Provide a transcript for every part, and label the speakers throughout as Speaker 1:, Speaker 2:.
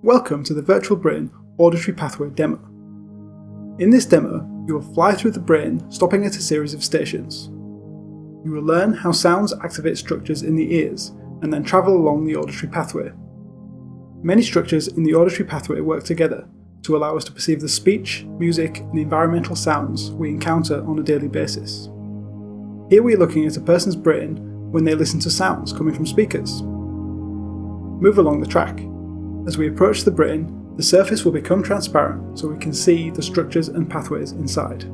Speaker 1: Welcome to the Virtual Brain Auditory Pathway demo. In this demo, you will fly through the brain, stopping at a series of stations. You will learn how sounds activate structures in the ears and then travel along the auditory pathway. Many structures in the auditory pathway work together to allow us to perceive the speech, music, and environmental sounds we encounter on a daily basis. Here we are looking at a person's brain when they listen to sounds coming from speakers. Move along the track. As we approach the brain, the surface will become transparent so we can see the structures and pathways inside.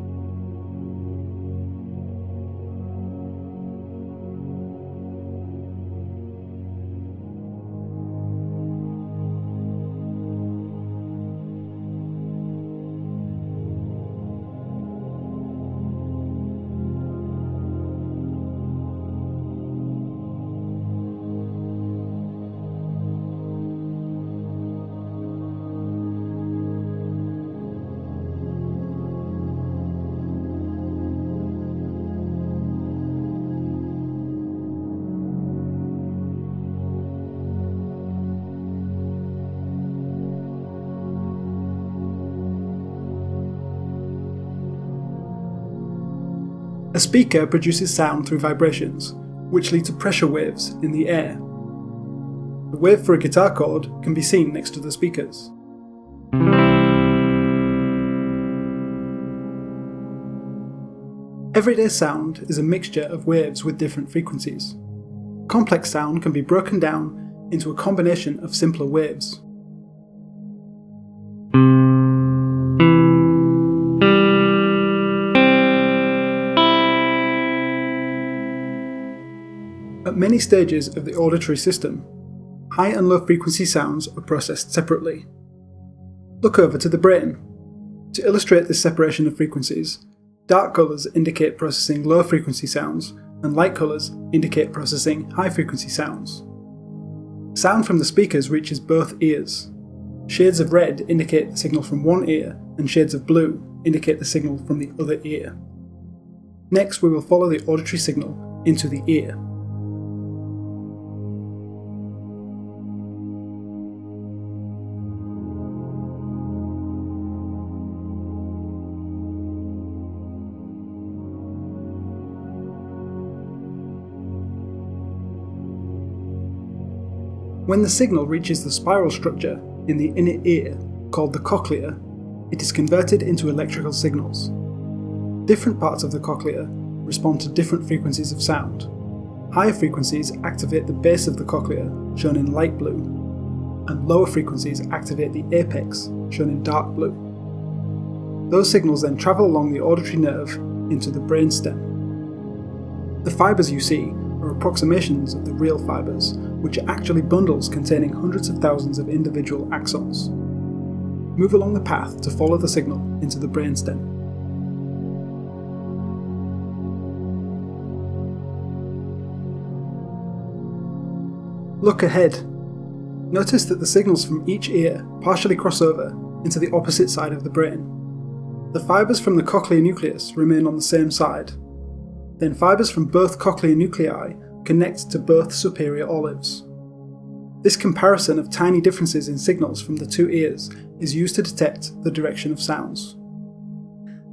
Speaker 1: A speaker produces sound through vibrations, which lead to pressure waves in the air. The wave for a guitar chord can be seen next to the speakers. Everyday sound is a mixture of waves with different frequencies. Complex sound can be broken down into a combination of simpler waves. At many stages of the auditory system, high and low frequency sounds are processed separately. Look over to the brain. To illustrate this separation of frequencies, dark colours indicate processing low frequency sounds and light colours indicate processing high frequency sounds. Sound from the speakers reaches both ears. Shades of red indicate the signal from one ear and shades of blue indicate the signal from the other ear. Next, we will follow the auditory signal into the ear. When the signal reaches the spiral structure in the inner ear, called the cochlea, it is converted into electrical signals. Different parts of the cochlea respond to different frequencies of sound. Higher frequencies activate the base of the cochlea, shown in light blue, and lower frequencies activate the apex, shown in dark blue. Those signals then travel along the auditory nerve into the brainstem. The fibres you see are approximations of the real fibres, which are actually bundles containing hundreds of thousands of individual axons. Move along the path to follow the signal into the brainstem. Look ahead. Notice that the signals from each ear partially cross over into the opposite side of the brain. The fibres from the cochlear nucleus remain on the same side. Then fibres from both cochlear nuclei connect to both superior olives. This comparison of tiny differences in signals from the two ears is used to detect the direction of sounds.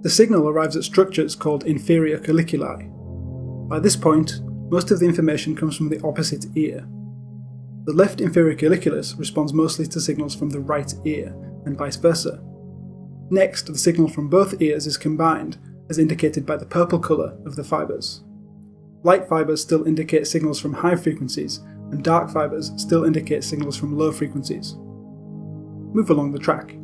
Speaker 1: The signal arrives at structures called inferior colliculi. By this point, most of the information comes from the opposite ear. The left inferior colliculus responds mostly to signals from the right ear, and vice versa. Next, the signal from both ears is combined, as indicated by the purple colour of the fibres. Light fibres still indicate signals from high frequencies, and dark fibres still indicate signals from low frequencies. Move along the track.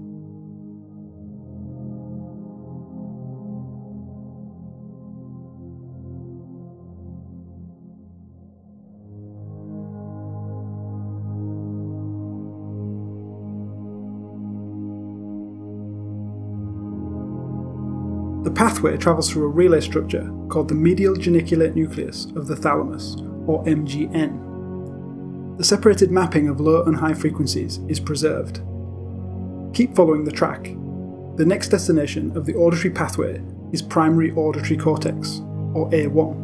Speaker 1: The pathway travels through a relay structure called the medial geniculate nucleus of the thalamus, or MGN. The separated mapping of low and high frequencies is preserved. Keep following the track. The next destination of the auditory pathway is primary auditory cortex, or A1.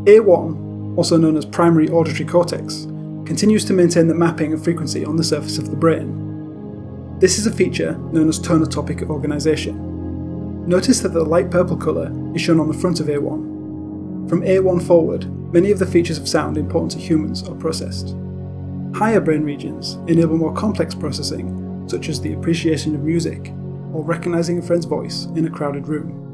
Speaker 1: A1, also known as primary auditory cortex, continues to maintain the mapping of frequency on the surface of the brain. This is a feature known as tonotopic organisation. Notice that the light purple colour is shown on the front of A1. From A1 forward, many of the features of sound important to humans are processed. Higher brain regions enable more complex processing, such as the appreciation of music or recognising a friend's voice in a crowded room.